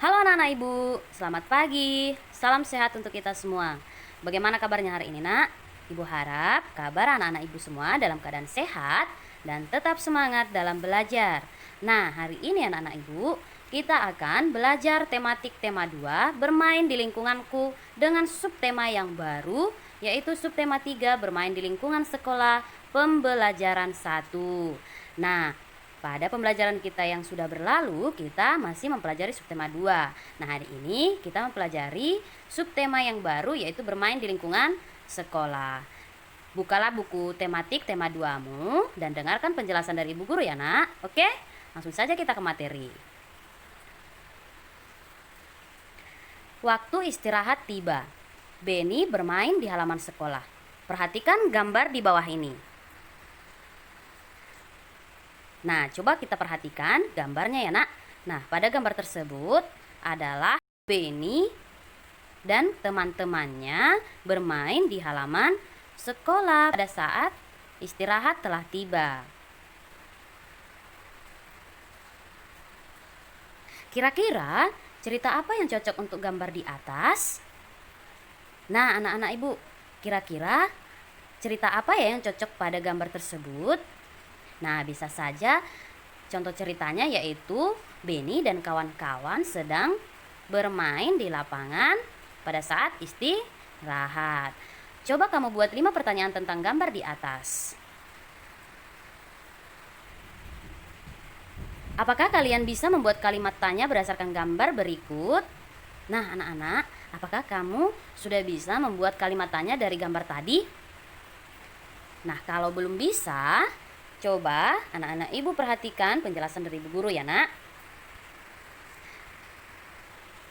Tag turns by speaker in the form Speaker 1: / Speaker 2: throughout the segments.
Speaker 1: Halo anak-anak ibu, selamat pagi. Salam sehat untuk kita semua. Bagaimana kabarnya hari ini nak? Ibu harap kabar anak-anak ibu semua dalam keadaan sehat dan tetap semangat dalam belajar. Nah, hari ini anak-anak ibu, kita akan belajar tematik tema 2, bermain di lingkunganku, dengan subtema yang baru, yaitu subtema 3, bermain di lingkungan sekolah, pembelajaran 1. Nah, pada pembelajaran kita yang sudah berlalu, kita masih mempelajari subtema 2. Nah, hari ini kita mempelajari subtema yang baru, yaitu bermain di lingkungan sekolah. Bukalah buku tematik tema 2-mu dan dengarkan penjelasan dari ibu guru ya nak. Oke, langsung saja kita ke materi. Waktu istirahat tiba. Benny bermain di halaman sekolah. Perhatikan gambar di bawah ini. Nah, coba kita perhatikan gambarnya ya nak. Nah, pada gambar tersebut adalah Benny dan teman-temannya bermain di halaman sekolah pada saat istirahat telah tiba. Kira-kira cerita apa yang cocok untuk gambar di atas? Nah, anak-anak ibu, kira-kira cerita apa ya yang cocok pada gambar tersebut? Nah, bisa saja contoh ceritanya yaitu Benny dan kawan-kawan sedang bermain di lapangan pada saat istirahat. Coba kamu buat 5 pertanyaan tentang gambar di atas. Apakah kalian bisa membuat kalimat tanya berdasarkan gambar berikut? Nah, anak-anak, apakah kamu sudah bisa membuat kalimat tanya dari gambar tadi? Nah, kalau belum bisa, coba anak-anak ibu perhatikan penjelasan dari ibu guru ya nak.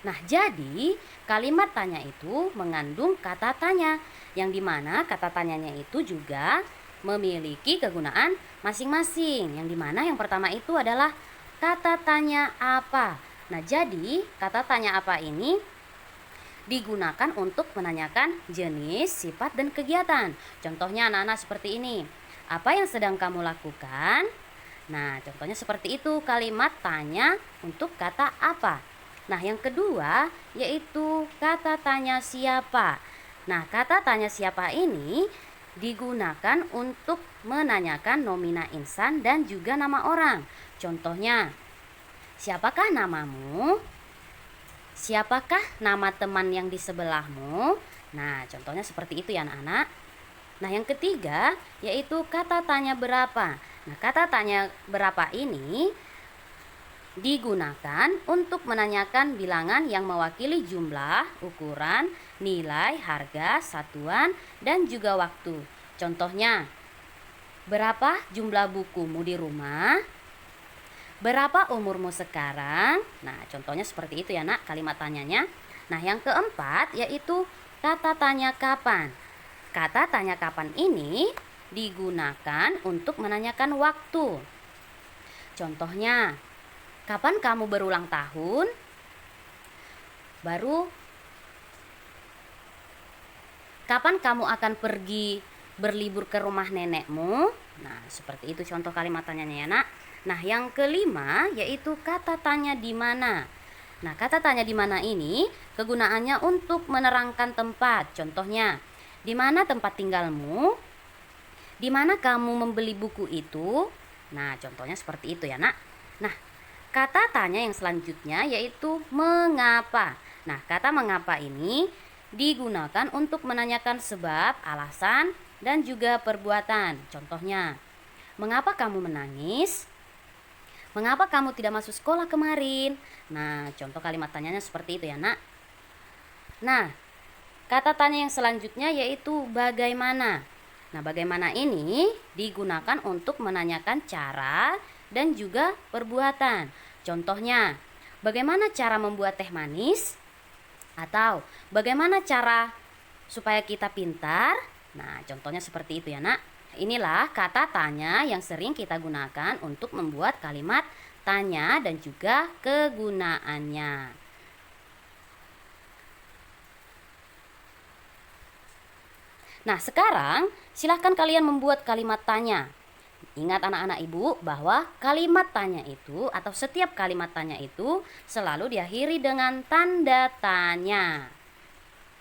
Speaker 1: Nah, jadi kalimat tanya itu mengandung kata tanya, yang dimana kata tanyanya itu juga memiliki kegunaan masing-masing. Yang dimana yang pertama itu adalah kata tanya apa. Nah, jadi kata tanya apa ini digunakan untuk menanyakan jenis, sifat, dan kegiatan. Contohnya anak-anak seperti ini. Apa yang sedang kamu lakukan? Nah, contohnya seperti itu kalimat tanya untuk kata apa. Nah, yang kedua yaitu kata tanya siapa. Nah, kata tanya siapa ini digunakan untuk menanyakan nomina insan dan juga nama orang. Contohnya, siapakah namamu? Siapakah nama teman yang di sebelahmu? Nah, contohnya seperti itu ya anak-anak. Nah, yang ketiga yaitu kata tanya berapa. Nah, kata tanya berapa ini digunakan untuk menanyakan bilangan yang mewakili jumlah, ukuran, nilai, harga, satuan, dan juga waktu. Contohnya, berapa jumlah bukumu di rumah? Berapa umurmu sekarang? Nah, contohnya seperti itu ya nak kalimat tanyanya. Nah, yang keempat yaitu kata tanya kapan. Kata tanya kapan ini digunakan untuk menanyakan waktu. Contohnya, kapan kamu berulang tahun? Kapan kamu akan pergi berlibur ke rumah nenekmu? Nah, seperti itu contoh kalimat tanyanya ya nak. Nah, yang kelima yaitu kata tanya di mana. Nah, kata tanya di mana ini kegunaannya untuk menerangkan tempat. Contohnya, di mana tempat tinggalmu? Di mana kamu membeli buku itu? Nah, contohnya seperti itu ya nak. Nah, kata tanya yang selanjutnya yaitu mengapa. Nah, kata mengapa ini digunakan untuk menanyakan sebab, alasan, dan juga perbuatan. Contohnya, mengapa kamu menangis? Mengapa kamu tidak masuk sekolah kemarin? Nah, contoh kalimat tanyanya seperti itu ya nak. Nah, kata tanya yang selanjutnya yaitu bagaimana. Nah, bagaimana ini digunakan untuk menanyakan cara dan juga perbuatan. Contohnya, bagaimana cara membuat teh manis? Atau bagaimana cara supaya kita pintar? Nah, contohnya seperti itu ya nak. Inilah kata tanya yang sering kita gunakan untuk membuat kalimat tanya dan juga kegunaannya. Nah, sekarang silahkan kalian membuat kalimat tanya. Ingat anak-anak ibu bahwa kalimat tanya itu atau setiap kalimat tanya itu selalu diakhiri dengan tanda tanya.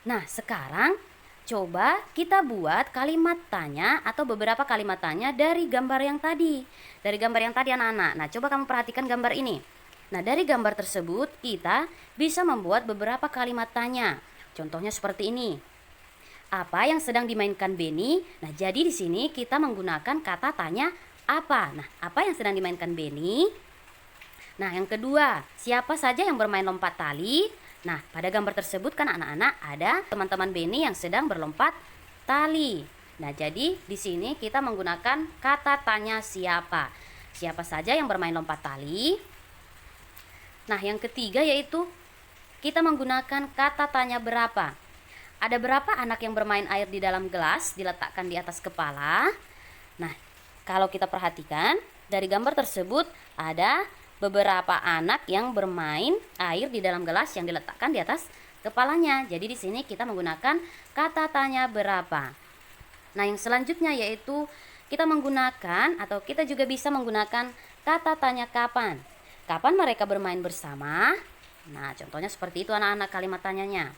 Speaker 1: Nah, sekarang coba kita buat kalimat tanya atau beberapa kalimat tanya dari gambar yang tadi. Dari gambar yang tadi anak-anak. Nah, coba kamu perhatikan gambar ini. Nah, dari gambar tersebut kita bisa membuat beberapa kalimat tanya. Contohnya seperti ini. Apa yang sedang dimainkan Benny? Nah, jadi di sini kita menggunakan kata tanya apa. Nah, apa yang sedang dimainkan Benny? Nah, yang kedua, siapa saja yang bermain lompat tali? Nah, pada gambar tersebut kan anak-anak ada teman-teman Benny yang sedang berlompat tali. Nah, jadi di sini kita menggunakan kata tanya siapa. Siapa saja yang bermain lompat tali? Nah, yang ketiga yaitu kita menggunakan kata tanya berapa. Ada berapa anak yang bermain air di dalam gelas diletakkan di atas kepala? Nah, kalau kita perhatikan dari gambar tersebut ada beberapa anak yang bermain air di dalam gelas yang diletakkan di atas kepalanya. Jadi di sini kita menggunakan kata tanya berapa. Nah, yang selanjutnya yaitu kita menggunakan atau kita juga bisa menggunakan kata tanya kapan. Kapan mereka bermain bersama? Nah, contohnya seperti itu anak-anak kalimat tanyanya.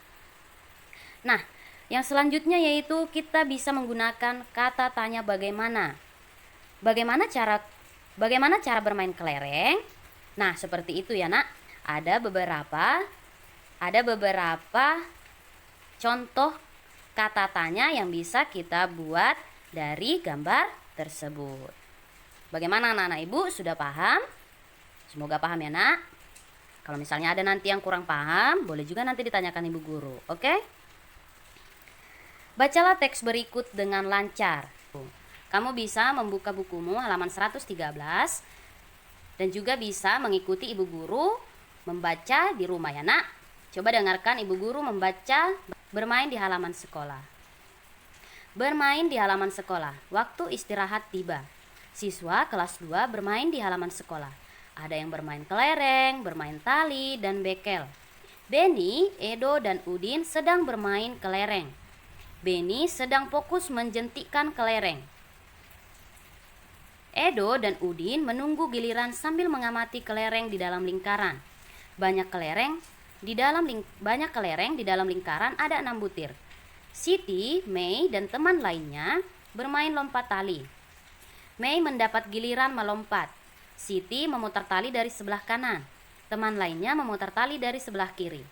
Speaker 1: Nah, yang selanjutnya yaitu kita bisa menggunakan kata tanya bagaimana. Bagaimana cara bermain kelereng? Nah, seperti itu ya, Nak. Ada beberapa contoh kata tanya yang bisa kita buat dari gambar tersebut. Bagaimana anak-anak Ibu? Sudah paham? Semoga paham ya, Nak. Kalau misalnya ada nanti yang kurang paham, boleh juga nanti ditanyakan Ibu Guru, oke? Bacalah teks berikut dengan lancar. Kamu bisa membuka bukumu halaman 113 dan juga bisa mengikuti Ibu Guru membaca di rumah ya, Nak. Coba dengarkan Ibu Guru membaca bermain di halaman sekolah. Bermain di halaman sekolah. Waktu istirahat tiba. Siswa kelas 2 bermain di halaman sekolah. Ada yang bermain kelereng, bermain tali, dan bekel. Benny, Edo, dan Udin sedang bermain kelereng. Benny sedang fokus menjentikkan kelereng. Edo dan Udin menunggu giliran sambil mengamati kelereng di dalam lingkaran. Banyak kelereng di dalam lingkaran ada 6 butir. Siti, Mei, dan teman lainnya bermain lompat tali. Mei mendapat giliran melompat. Siti memutar tali dari sebelah kanan. Teman lainnya memutar tali dari sebelah kiri.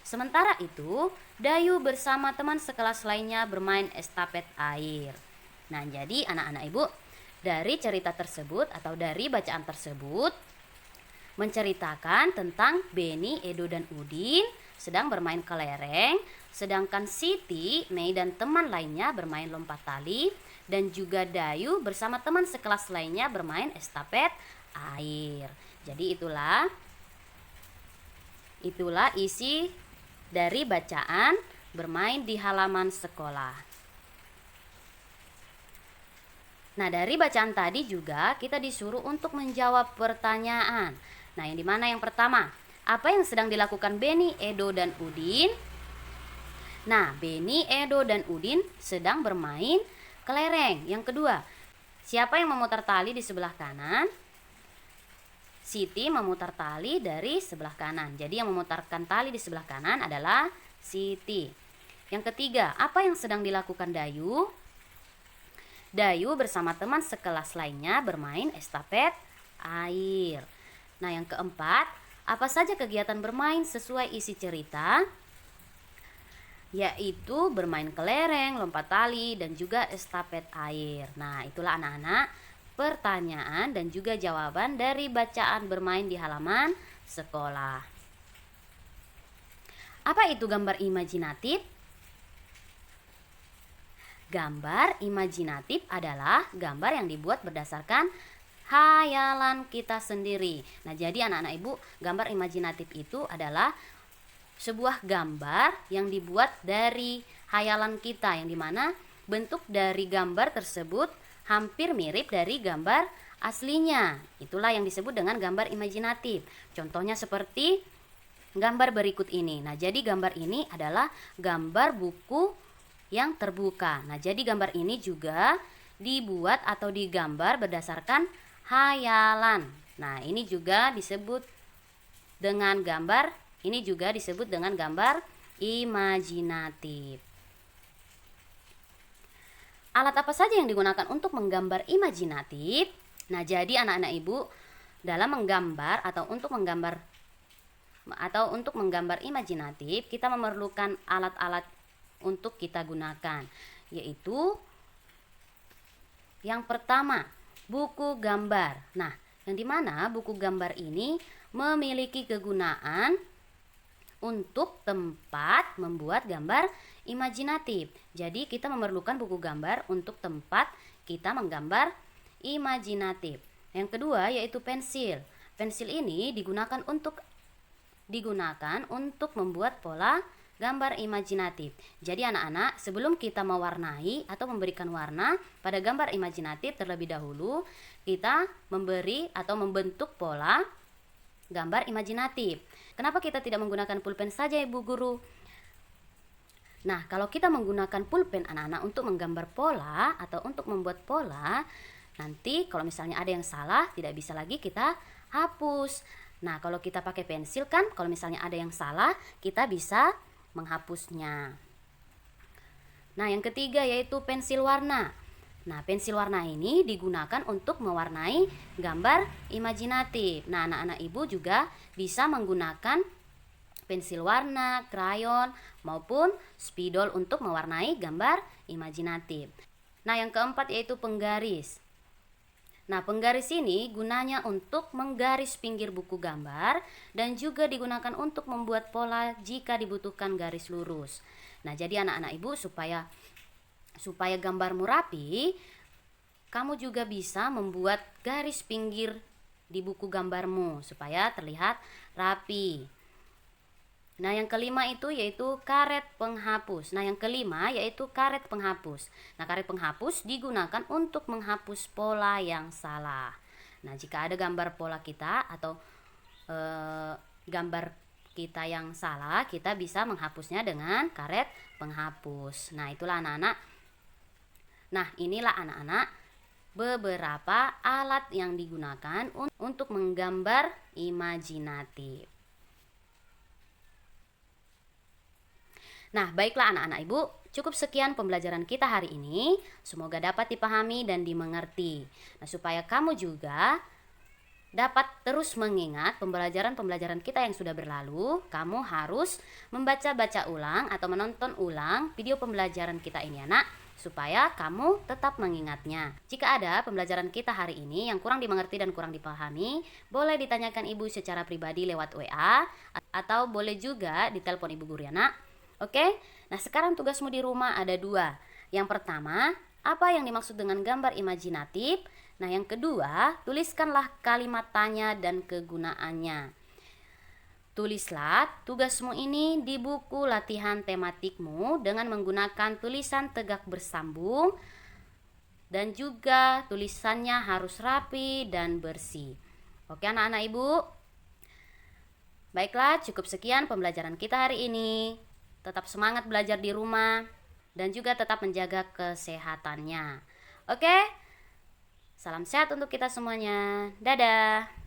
Speaker 1: Sementara itu, Dayu bersama teman sekelas lainnya bermain estafet air. Nah, jadi anak-anak Ibu, dari cerita tersebut atau dari bacaan tersebut menceritakan tentang Benny, Edo, dan Udin sedang bermain kelereng, sedangkan Siti, Mei, dan teman lainnya bermain lompat tali, dan juga Dayu bersama teman sekelas lainnya bermain estafet air. Jadi itulah isi dari bacaan bermain di halaman sekolah. Nah, dari bacaan tadi juga kita disuruh untuk menjawab pertanyaan. Nah, yang dimana yang pertama, apa yang sedang dilakukan Benny, Edo, dan Udin? Nah, Benny, Edo, dan Udin sedang bermain kelereng. Yang kedua, siapa yang memutar tali di sebelah kanan? Siti memutar tali dari sebelah kanan. Jadi yang memutarkan tali di sebelah kanan adalah Siti. Yang ketiga, apa yang sedang dilakukan Dayu? Dayu bersama teman sekelas lainnya bermain estafet air. Nah, yang keempat, apa saja kegiatan bermain sesuai isi cerita? Yaitu bermain kelereng, lompat tali, dan juga estafet air. Nah, itulah anak-anak pertanyaan dan juga jawaban dari bacaan bermain di halaman sekolah. Apa itu gambar imajinatif? Gambar imajinatif adalah gambar yang dibuat berdasarkan hayalan kita sendiri. Nah, jadi anak-anak Ibu, gambar imajinatif itu adalah sebuah gambar yang dibuat dari hayalan kita, yang dimana bentuk dari gambar tersebut hampir mirip dari gambar aslinya. Itulah yang disebut dengan gambar imajinatif. Contohnya seperti gambar berikut ini. Nah, jadi gambar ini adalah gambar buku yang terbuka. Nah, jadi gambar ini juga dibuat atau digambar berdasarkan hayalan. Nah, ini juga disebut dengan gambar, imajinatif. Alat apa saja yang digunakan untuk menggambar imajinatif? Nah, jadi anak-anak ibu, dalam menggambar atau untuk menggambar imajinatif, kita memerlukan alat-alat untuk kita gunakan, yaitu yang pertama, buku gambar. Nah, yang dimana buku gambar ini memiliki kegunaan untuk tempat membuat gambar imajinatif. Jadi kita memerlukan buku gambar untuk tempat kita menggambar imajinatif. Yang kedua yaitu pensil. Pensil ini digunakan untuk membuat pola gambar imajinatif. Jadi anak-anak, sebelum kita mewarnai atau memberikan warna pada gambar imajinatif, terlebih dahulu kita memberi atau membentuk pola gambar imajinatif. Kenapa kita tidak menggunakan pulpen saja, Ibu Guru? Nah, kalau kita menggunakan pulpen anak-anak untuk menggambar pola atau untuk membuat pola, nanti kalau misalnya ada yang salah, tidak bisa lagi kita hapus. Nah, kalau kita pakai pensil kan, kalau misalnya ada yang salah, kita bisa menghapusnya. Nah, yang ketiga yaitu pensil warna. Nah, pensil warna ini digunakan untuk mewarnai gambar imajinatif. Nah, anak-anak ibu juga bisa menggunakan pensil warna, krayon, maupun spidol untuk mewarnai gambar imajinatif. Nah, yang keempat yaitu penggaris. Nah, penggaris ini gunanya untuk menggaris pinggir buku gambar dan juga digunakan untuk membuat pola jika dibutuhkan garis lurus. Nah, jadi anak-anak ibu supaya gambarmu rapi, kamu juga bisa membuat garis pinggir di buku gambarmu supaya terlihat rapi. Nah, yang kelima itu yaitu karet penghapus. Nah, karet penghapus digunakan untuk menghapus pola yang salah. Nah, jika ada gambar pola kita atau gambar kita yang salah, kita bisa menghapusnya dengan karet penghapus. Nah, inilah anak-anak beberapa alat yang digunakan untuk menggambar imajinatif. Nah, baiklah anak-anak ibu, cukup sekian pembelajaran kita hari ini. Semoga dapat dipahami dan dimengerti. Nah, supaya kamu juga dapat terus mengingat pembelajaran-pembelajaran kita yang sudah berlalu, kamu harus membaca-baca ulang atau menonton ulang video pembelajaran kita ini anak, supaya kamu tetap mengingatnya. Jika ada pembelajaran kita hari ini yang kurang dimengerti dan kurang dipahami, boleh ditanyakan ibu secara pribadi lewat WA atau boleh juga ditelepon ibu guru ya nak. Oke, nah sekarang tugasmu di rumah ada 2. Yang pertama, apa yang dimaksud dengan gambar imajinatif? Nah, yang kedua, tuliskanlah kalimat tanya dan kegunaannya. Tulislah tugasmu ini di buku latihan tematikmu dengan menggunakan tulisan tegak bersambung dan juga tulisannya harus rapi dan bersih. Oke anak-anak ibu? Baiklah, cukup sekian pembelajaran kita hari ini. Tetap semangat belajar di rumah dan juga tetap menjaga kesehatannya. Oke? Salam sehat untuk kita semuanya. Dadah.